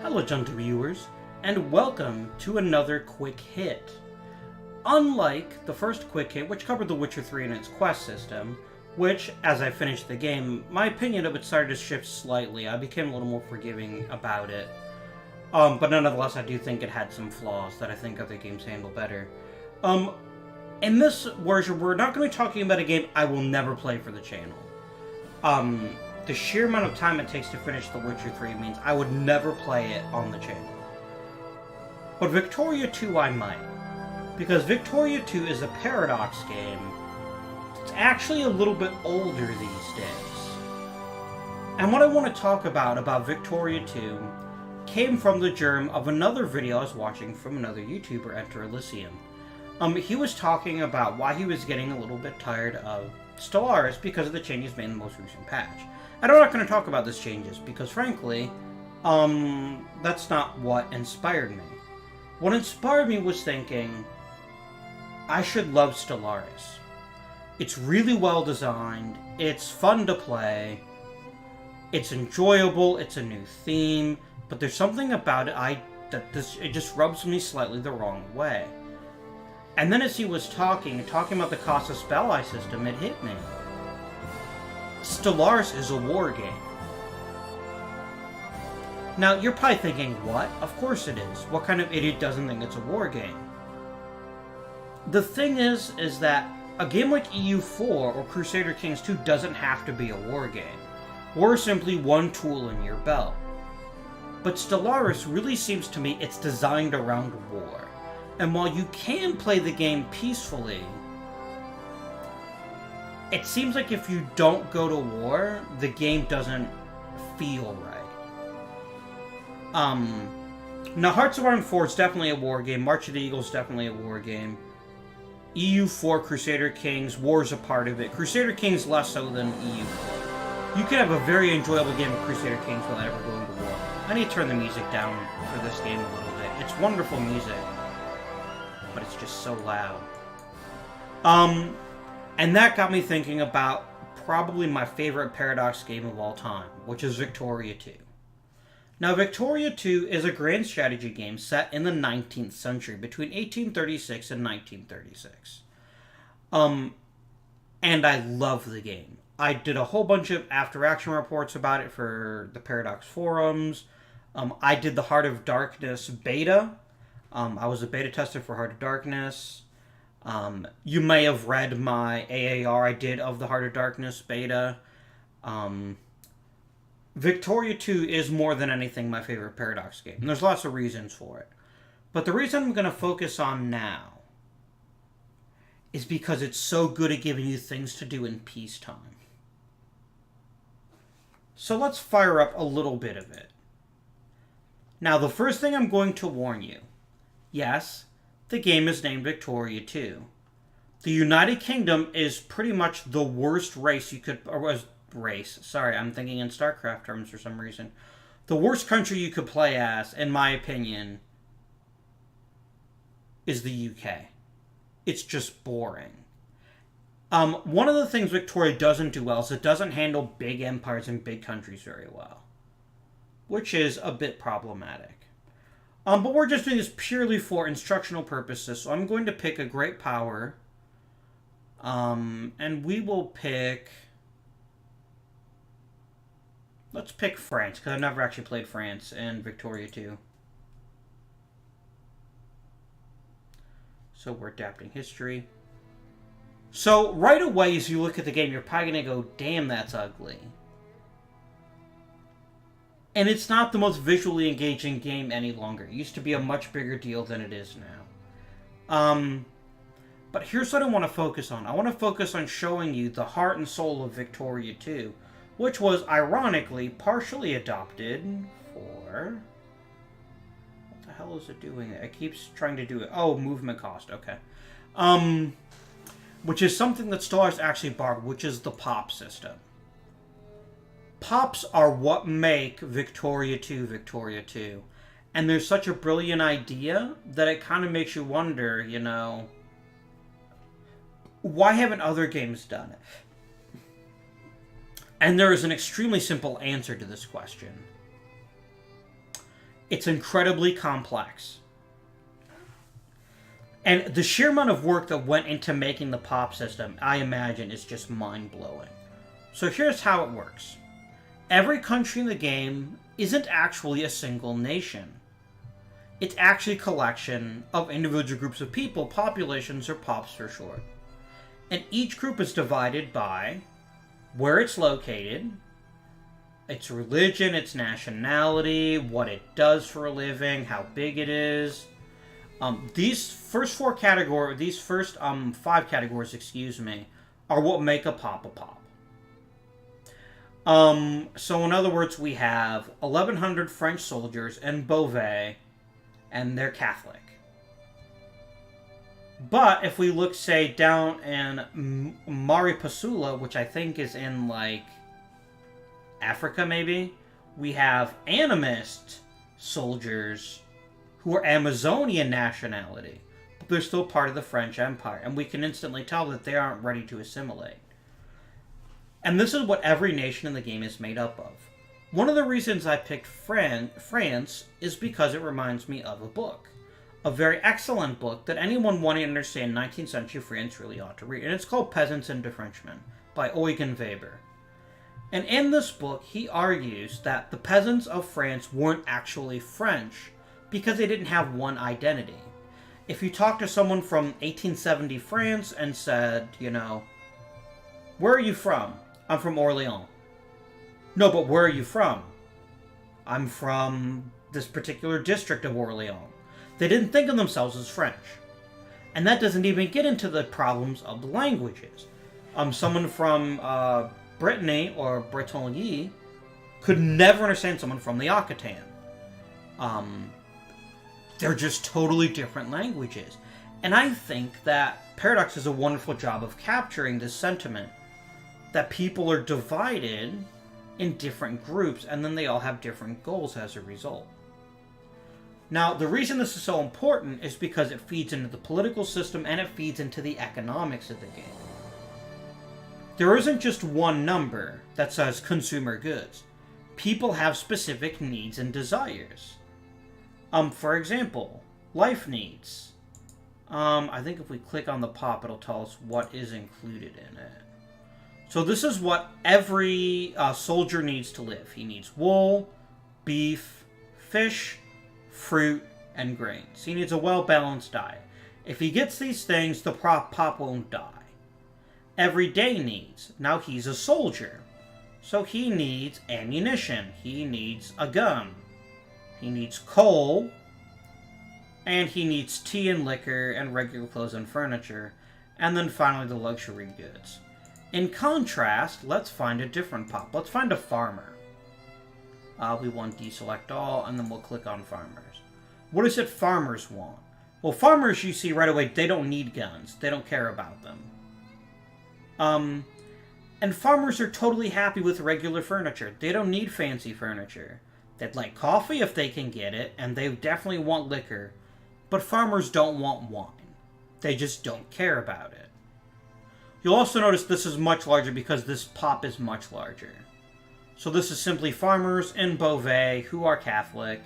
Hello, gentle viewers, and welcome to another quick hit. Unlike the first quick hit, which covered The Witcher 3 and its quest system, which, as I finished the game, my opinion of it started to shift slightly. I became a little more forgiving about it. But nonetheless, I do think it had some flaws that I think other games handle better. In this version, we're not going to be talking about a game I will never play for the channel. The sheer amount of time it takes to finish The Witcher 3 means I would never play it on the channel. But Victoria 2 I might. Because Victoria 2 is a Paradox game. It's actually a little bit older these days. And what I want to talk about Victoria 2 came from the germ of another video I was watching from another YouTuber, Enter Elysium. He was talking about why he was getting a little bit tired of Stellaris because of the changes made in the most recent patch. And I'm not going to talk about those changes because, frankly, that's not what inspired me. What inspired me was thinking, I should love Stellaris. It's really well designed, it's fun to play, it's enjoyable, it's a new theme, but there's something about it it just rubs me slightly the wrong way. And then as he was talking about the Casa Spell system, it hit me. Stellaris is a war game. Now, you're probably thinking, what? Of course it is. What kind of idiot doesn't think it's a war game? The thing is that a game like EU4 or Crusader Kings 2 doesn't have to be a war game. War is simply one tool in your belt. But Stellaris really seems to me it's designed around war. And while you can play the game peacefully, it seems like if you don't go to war, the game doesn't feel right. Now Hearts of Iron 4 is definitely a war game. March of the Eagle is definitely a war game. EU4, Crusader Kings, war is a part of it. Crusader Kings less so than EU4. You can have a very enjoyable game of Crusader Kings without ever going to war. I need to turn the music down for this game a little bit. It's wonderful music, but it's just so loud. And that got me thinking about probably my favorite Paradox game of all time, which is Victoria 2. Now, Victoria 2 is a grand strategy game set in the 19th century, between 1836 and 1936. And I love the game. I did a whole bunch of after-action reports about it for the Paradox forums. I did the Heart of Darkness beta. I was a beta tester for Heart of Darkness. You may have read my AAR I did of the Heart of Darkness beta. Victoria 2 is more than anything my favorite Paradox game. And there's lots of reasons for it. But the reason I'm going to focus on now is because it's so good at giving you things to do in peacetime. So let's fire up a little bit of it. Now, the first thing I'm going to warn you. Yes, the game is named Victoria 2. The United Kingdom is pretty much the worst race you could... Sorry, I'm thinking in StarCraft terms for some reason. The worst country you could play as, in my opinion, is the UK. It's just boring. One of the things Victoria doesn't do well is it doesn't handle big empires and big countries very well, which is a bit problematic. But we're just doing this purely for instructional purposes, so I'm going to pick a great power, and we will pick... Let's pick France, because I've never actually played France in Victoria 2. So we're adapting history. So right away, as you look at the game, you're probably going to go, damn, that's ugly. And it's not the most visually engaging game any longer. It used to be a much bigger deal than it is now. But here's what I want to focus on. I want to focus on showing you the heart and soul of Victoria 2. Which was, ironically, partially adopted for... What the hell is it doing? It keeps trying to do it. Oh, movement cost. Okay. Which is something that Stellaris actually borrowed, which is the pop system. Pops are what make Victoria 2 Victoria 2. And there's such a brilliant idea that it kind of makes you wonder, you know... Why haven't other games done it? And there is an extremely simple answer to this question. It's incredibly complex. And the sheer amount of work that went into making the pop system, I imagine, is just mind-blowing. So here's how it works. Every country in the game isn't actually a single nation. It's actually a collection of individual groups of people, populations, or pops for short. And each group is divided by where it's located, its religion, its nationality, what it does for a living, how big it is. These first five categories, are what make a pop a pop. So in other words, we have 1,100 French soldiers in Beauvais, and they're Catholic. But if we look, say, down in Maripasula, which I think is in, like, Africa, maybe, we have animist soldiers who are Amazonian nationality, but they're still part of the French Empire, and we can instantly tell that they aren't ready to assimilate. And this is what every nation in the game is made up of. One of the reasons I picked France is because it reminds me of a book. A very excellent book that anyone wanting to understand 19th century France really ought to read. And it's called Peasants and Frenchmen by Eugen Weber. And in this book, he argues that the peasants of France weren't actually French because they didn't have one identity. If you talk to someone from 1870 France and said, you know, where are you from? I'm from Orléans. No, but where are you from? I'm from this particular district of Orléans. They didn't think of themselves as French. And that doesn't even get into the problems of the languages. Someone from Brittany or Bretagne could never understand someone from the Occitan. They're just totally different languages. And I think that Paradox does a wonderful job of capturing this sentiment that people are divided in different groups, and then they all have different goals as a result. Now, the reason this is so important is because it feeds into the political system and it feeds into the economics of the game. There isn't just one number that says consumer goods. People have specific needs and desires. For example, life needs. I think if we click on the pop, it'll tell us what is included in it. So this is what every soldier needs to live. He needs wool, beef, fish, fruit, and grains. He needs a well-balanced diet. If he gets these things, the pop won't die. Everyday needs. Now he's a soldier. So he needs ammunition. He needs a gun. He needs coal. And he needs tea and liquor and regular clothes and furniture. And then finally the luxury goods. In contrast, let's find a different pop. Let's find a farmer. We want deselect all, and then we'll click on farmers. What is it farmers want? Well, farmers, you see right away, they don't need guns. They don't care about them. And farmers are totally happy with regular furniture. They don't need fancy furniture. They'd like coffee if they can get it, and they definitely want liquor. But farmers don't want wine. They just don't care about it. You'll also notice this is much larger because this pop is much larger. So this is simply farmers in Beauvais who are Catholic.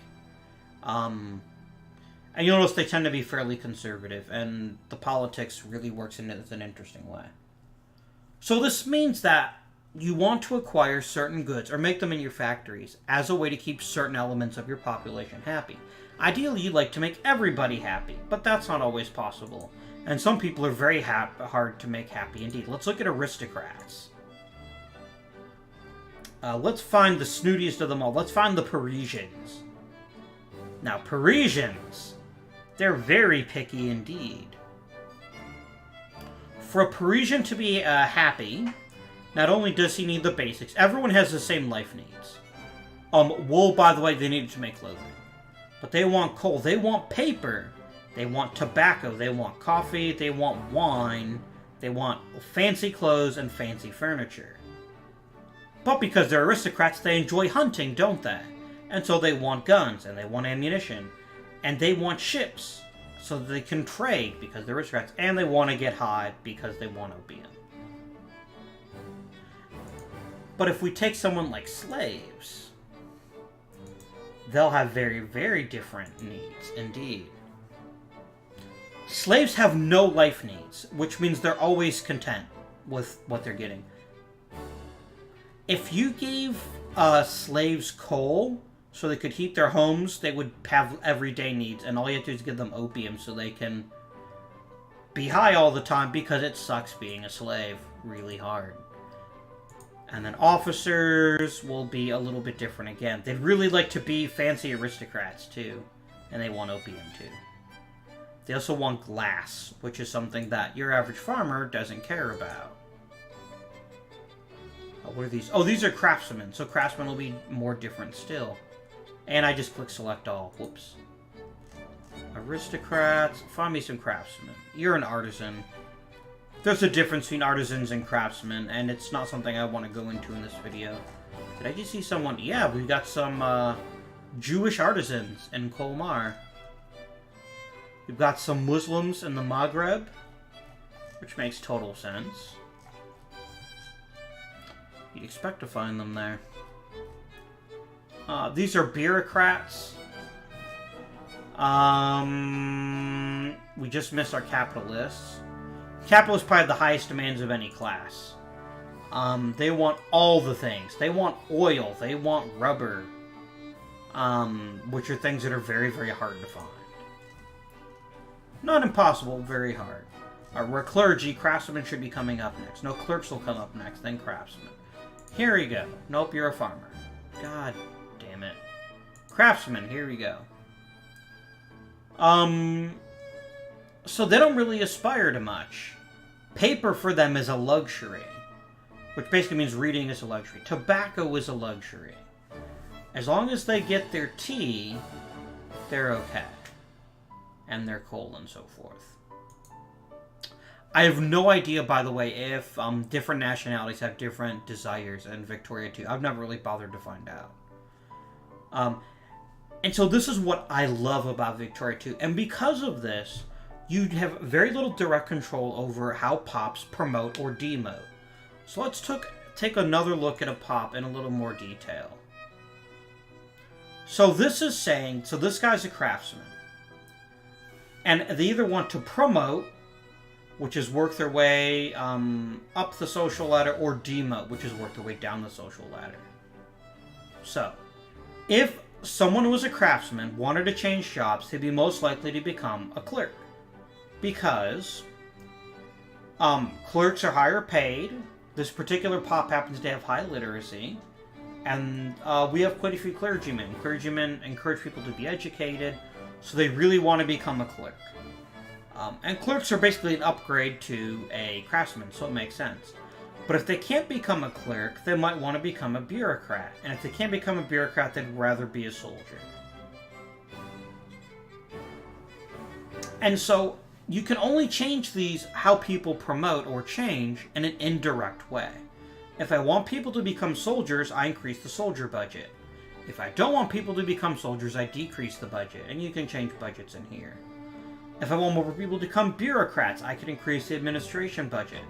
And you'll notice they tend to be fairly conservative, and the politics really works in an interesting way. So this means that you want to acquire certain goods or make them in your factories as a way to keep certain elements of your population happy. Ideally, you'd like to make everybody happy, but that's not always possible. And some people are very hard to make happy indeed. Let's look at aristocrats. Let's find the snootiest of them all. Let's find the Parisians. Now, Parisians, they're very picky indeed. For a Parisian to be happy, not only does he need the basics, everyone has the same life needs. Wool, by the way, they need to make clothing. But they want coal, they want paper, they want tobacco, they want coffee, they want wine, they want fancy clothes and fancy furniture. But because they're aristocrats, they enjoy hunting, don't they? And so they want guns, and they want ammunition, and they want ships, so that they can trade because they're aristocrats, and they want to get high because they want opium. But if we take someone like slaves, they'll have very, very different needs, indeed. Slaves have no life needs, which means they're always content with what they're getting. If you gave slaves coal so they could heat their homes, they would have everyday needs, and all you have to do is give them opium so they can be high all the time, because it sucks being a slave really hard. And then officers will be a little bit different again. They'd really like to be fancy aristocrats too, and they want opium too. They also want glass, which is something that your average farmer doesn't care about. What are these? Oh, these are craftsmen, so craftsmen will be more different still. And I just click select all. Whoops. Aristocrats. Find me some craftsmen. You're an artisan. There's a difference between artisans and craftsmen, and it's not something I want to go into in this video. Did I just see someone? Yeah, we've got some Jewish artisans in Colmar. We've got some Muslims in the Maghreb, which makes total sense. You'd expect to find them there. These are bureaucrats. We just missed our capitalists. Capitalists probably have the highest demands of any class. They want all the things. They want oil. They want rubber. Which are things that are very, very hard to find. Not impossible, very hard. We're clergy. Craftsmen should be coming up next. No, clerks will come up next, then craftsmen. Here we go. Nope, you're a farmer. God damn it. Craftsmen, here we go. So they don't really aspire to much. Paper for them is a luxury. Which basically means reading is a luxury. Tobacco is a luxury. As long as they get their tea, they're okay. And their coal and so forth. I have no idea, by the way, if different nationalities have different desires in Victoria 2. I've never really bothered to find out. And so this is what I love about Victoria 2. And because of this, you have very little direct control over how pops promote or demote. So let's take another look at a pop in a little more detail. So this is saying, so this guy's a craftsman. And they either want to promote, which is work their way up the social ladder, or demote, which is work their way down the social ladder. So, if someone who was a craftsman wanted to change jobs, they'd be most likely to become a clerk. Because clerks are higher paid. This particular pop happens to have high literacy. And we have quite a few clergymen. Clergymen encourage people to be educated, so they really want to become a clerk. And clerks are basically an upgrade to a craftsman, so it makes sense. But if they can't become a clerk, they might want to become a bureaucrat. And if they can't become a bureaucrat, they'd rather be a soldier. And so, you can only change these, how people promote or change, in an indirect way. If I want people to become soldiers, I increase the soldier budget. If I don't want people to become soldiers, I decrease the budget. And you can change budgets in here. If I want more people to become bureaucrats, I can increase the administration budget.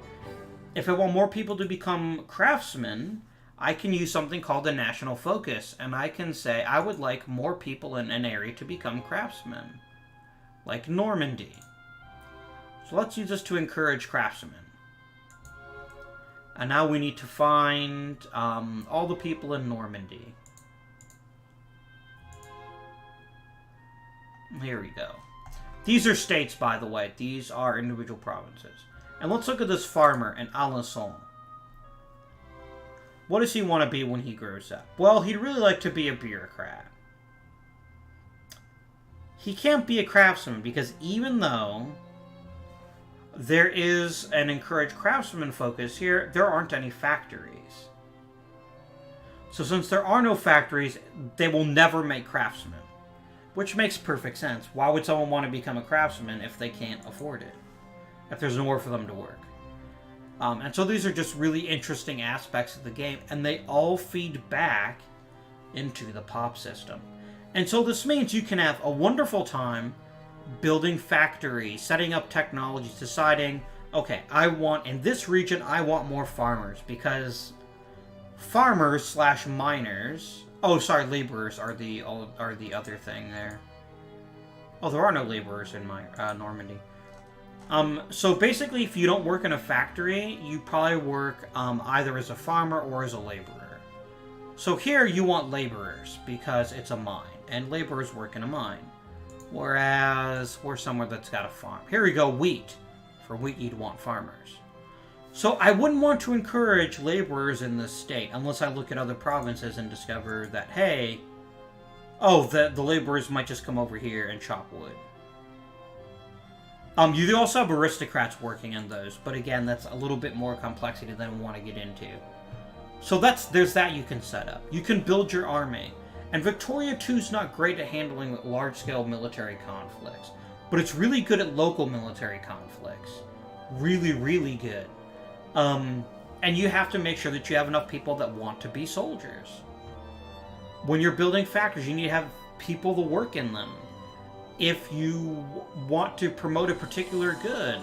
If I want more people to become craftsmen, I can use something called a national focus. And I can say, I would like more people in an area to become craftsmen. Like Normandy. So let's use this to encourage craftsmen. And now we need to find all the people in Normandy. Here we go. These are states, by the way. These are individual provinces. And let's look at this farmer in Alençon. What does he want to be when he grows up? Well, he'd really like to be a bureaucrat. He can't be a craftsman because even though there is an encouraged craftsman focus here, there aren't any factories. So since there are no factories, they will never make craftsmen. Which makes perfect sense. Why would someone want to become a craftsman if they can't afford it? If there's nowhere for them to work. And so these are just really interesting aspects of the game, and they all feed back into the pop system. And so this means you can have a wonderful time building factories, setting up technologies, deciding, okay, in this region, I want more farmers, because farmers / miners Oh, sorry, laborers are the other thing there. Oh, there are no laborers in my Normandy. So basically, if you don't work in a factory, you probably work either as a farmer or as a laborer. So here you want laborers because it's a mine, and laborers work in a mine. Whereas we're somewhere that's got a farm. Here we go, wheat. For wheat, you'd want farmers. So I wouldn't want to encourage laborers in this state unless I look at other provinces and discover that, hey, oh, the laborers might just come over here and chop wood. You do also have aristocrats working in those, but again, that's a little bit more complexity than I want to get into. So there's that you can set up. You can build your army. And Victoria 2 is not great at handling large-scale military conflicts, but it's really good at local military conflicts. Really, really good. And you have to make sure that you have enough people that want to be soldiers. When you're building factories, you need to have people to work in them. If you want to promote a particular good,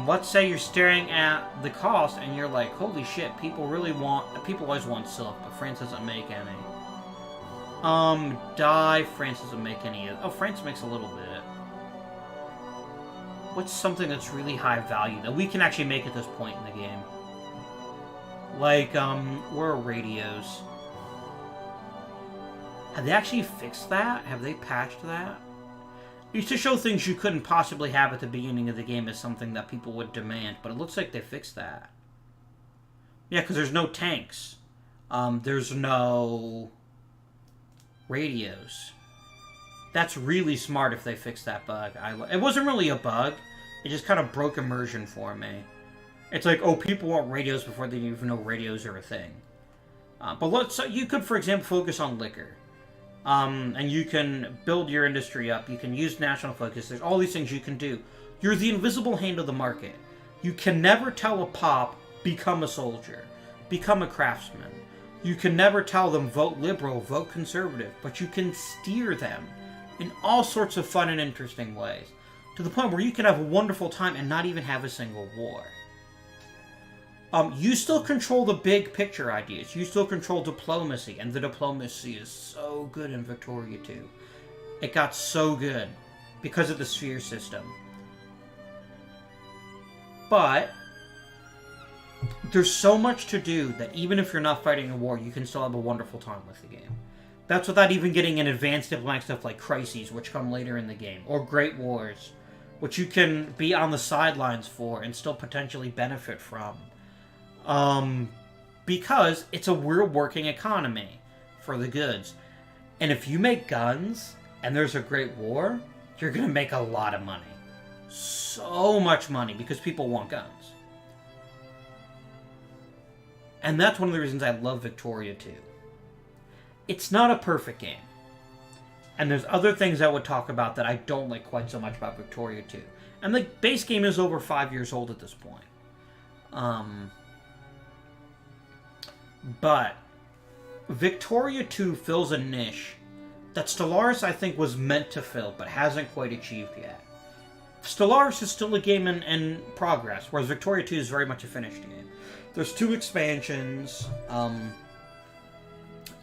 let's say you're staring at the cost and you're like, holy shit, people always want silk, but France doesn't make any. Dye, France doesn't make any. Oh, France makes a little bit. What's something that's really high value that we can actually make at this point in the game? Like, where are radios? Have they actually fixed that? Have they patched that? It used to show things you couldn't possibly have at the beginning of the game as something that people would demand, but it looks like they fixed that. Yeah, because there's no tanks. There's no radios. That's really smart if they fixed that bug. It wasn't really a bug. It just kind of broke immersion for me. It's like, oh, people want radios before they even know radios are a thing. So you could, for example, focus on liquor. And you can build your industry up. You can use national focus. There's all these things you can do. You're the invisible hand of the market. You can never tell a pop, become a soldier, become a craftsman. You can never tell them, vote liberal, vote conservative, but you can steer them in all sorts of fun and interesting ways, to the point where you can have a wonderful time and not even have a single war. You still control the big picture ideas. You still control diplomacy, and the diplomacy is so good in Victoria 2. It got so good because of the sphere system. But there's so much to do that even if you're not fighting a war, you can still have a wonderful time with the game. That's without even getting in advanced diplomatic stuff like crises, which come later in the game, or great wars, which you can be on the sidelines for and still potentially benefit from. Because it's a real working economy for the goods. And if you make guns and there's a great war, you're going to make a lot of money. So much money because people want guns. And that's one of the reasons I love Victoria 2. It's not a perfect game. And there's other things I would talk about that I don't like quite so much about Victoria 2. And the base game is over 5 years old at this point. But Victoria 2 fills a niche that Stellaris, I think, was meant to fill, but hasn't quite achieved yet. Stellaris is still a game in progress, whereas Victoria 2 is very much a finished game. There's 2 expansions, and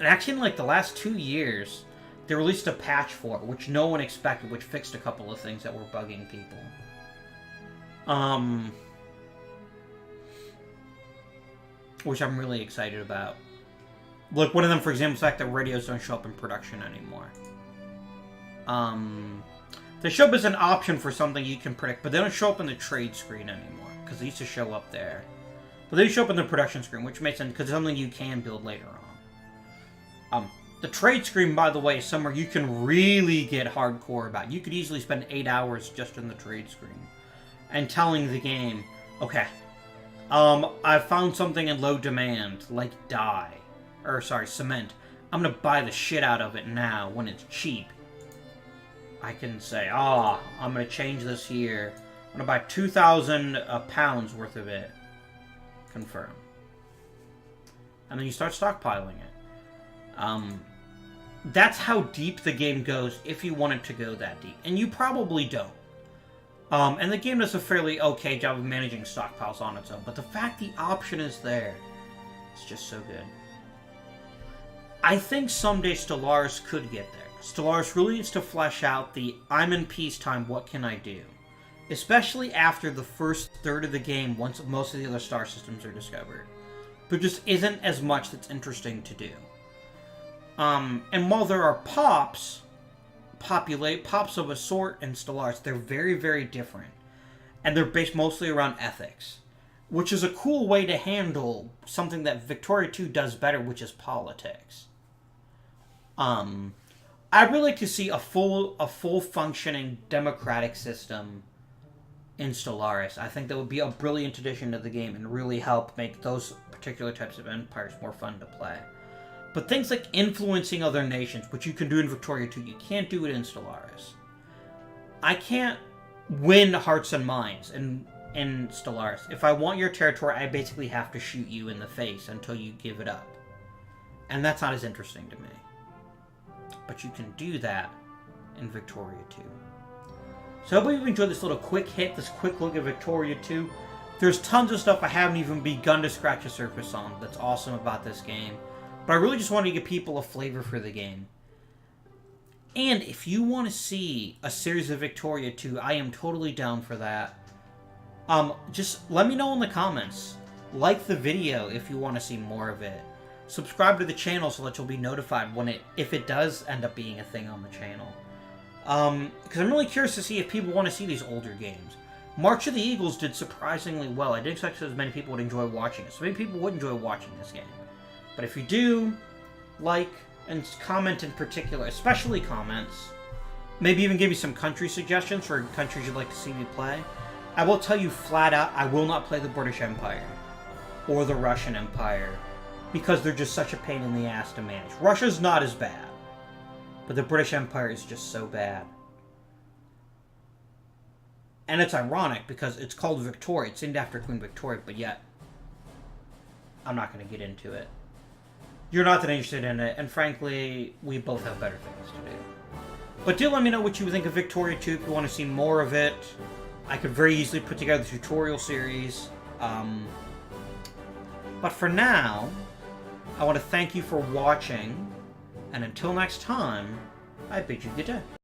actually in like the last 2 years, they released a patch for it, which no one expected, which fixed a couple of things that were bugging people. Which I'm really excited about. Like, one of them, for example, is the fact that radios don't show up in production anymore. They show up as an option for something you can predict, but they don't show up in the trade screen anymore, because they used to show up there. But they show up in the production screen, which makes sense, because it's something you can build later on. The trade screen, by the way, is somewhere you can really get hardcore about. You could easily spend 8 hours just in the trade screen, and telling the game, okay, I found something in low demand, like cement. I'm gonna buy the shit out of it now when it's cheap. I can say, I'm gonna change this here. I'm gonna buy 2,000 pounds worth of it. Confirm. And then you start stockpiling it. That's how deep the game goes if you want it to go that deep. And you probably don't. And the game does a fairly okay job of managing stockpiles on its own, but the fact the option is there, it's just so good. I think someday Stellaris could get there. Stellaris really needs to flesh out the I'm in peacetime, what can I do? Especially after the first third of the game, once most of the other star systems are discovered. There just isn't as much that's interesting to do. And while there are pops of a sort in Stellaris, they're very, very different. And they're based mostly around ethics. Which is a cool way to handle something that Victoria 2 does better, which is politics. I'd really like to see a full functioning democratic system in Stellaris. I think that would be a brilliant addition to the game and really help make those particular types of empires more fun to play. But things like influencing other nations, which you can do in Victoria 2, you can't do it in Stellaris. I can't win hearts and minds in Stellaris. If I want your territory, I basically have to shoot you in the face until you give it up. And that's not as interesting to me. But you can do that in Victoria 2. So I hope you've enjoyed this little quick hit, this quick look at Victoria 2. There's tons of stuff I haven't even begun to scratch the surface on that's awesome about this game. But I really just wanted to give people a flavor for the game. And if you want to see a series of Victoria 2, I am totally down for that. Just let me know in the comments. Like the video if you want to see more of it. Subscribe to the channel so that you'll be notified if it does end up being a thing on the channel. Because I'm really curious to see if people want to see these older games. March of the Eagles did surprisingly well. I didn't expect as many people would enjoy watching it. So maybe people would enjoy watching this game. But if you do, like and comment in particular, especially comments. Maybe even give me some country suggestions for countries you'd like to see me play. I will tell you flat out, I will not play the British Empire or the Russian Empire because they're just such a pain in the ass to manage. Russia's not as bad, but the British Empire is just so bad. And it's ironic because it's called Victoria. It's named after Queen Victoria, but yet I'm not going to get into it. You're not that interested in it, and frankly, we both have better things to do. But do let me know what you think of Victoria 2 if you want to see more of it. I could very easily put together a tutorial series. But for now, I want to thank you for watching, and until next time, I bid you good day.